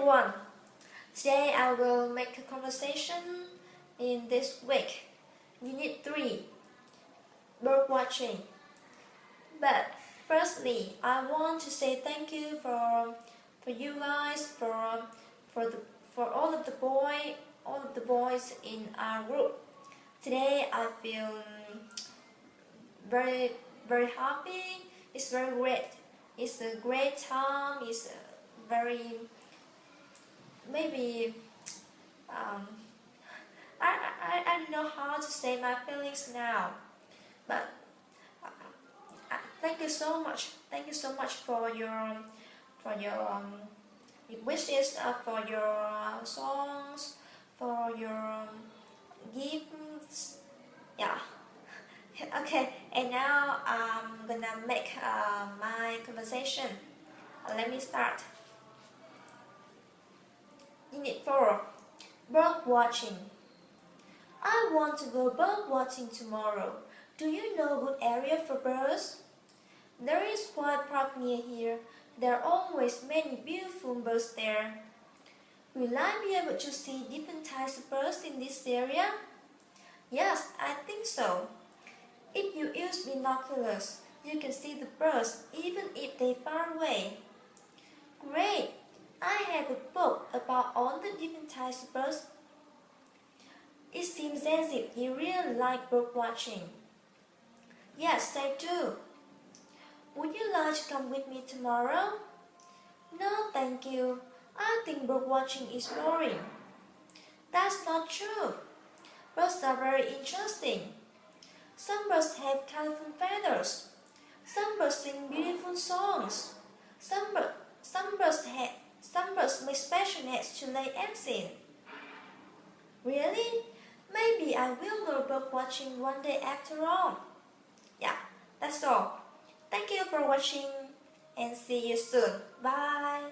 everyone! Today I will make a conversation in this week, Unit 3, bird watching. But firstly, I want to say thank you for you guys, for all of the boys in our group. Today I feel very happy. It's very great. It's a great time. It's very maybe I don't know how to say my feelings now, but thank you so much. Thank you so much for your wishes, for your songs, for your gifts. Yeah. Okay. And now I'm gonna make my conversation. Let me start. Unit 4. Bird watching. I want to go bird watching tomorrow. Do you know a good area for birds? There is quite park near here. There are always many beautiful birds there. Will I be able to see different types of birds in this area? Yes, I think so. If you use binoculars, you can see the birds even if they're far away. Great! I have a book about all the different types of birds. It seems as if you really like bird watching. Yes, I do. Would you like to come with me tomorrow? No, thank you. I think bird watching is boring. That's not true. Birds are very interesting. Some birds have colorful feathers. Some birds sing beautiful songs. Some birds make special nets to lay eggs in. Really? Maybe I will go bird watching one day after all. Yeah, that's all. Thank you for watching and see you soon. Bye.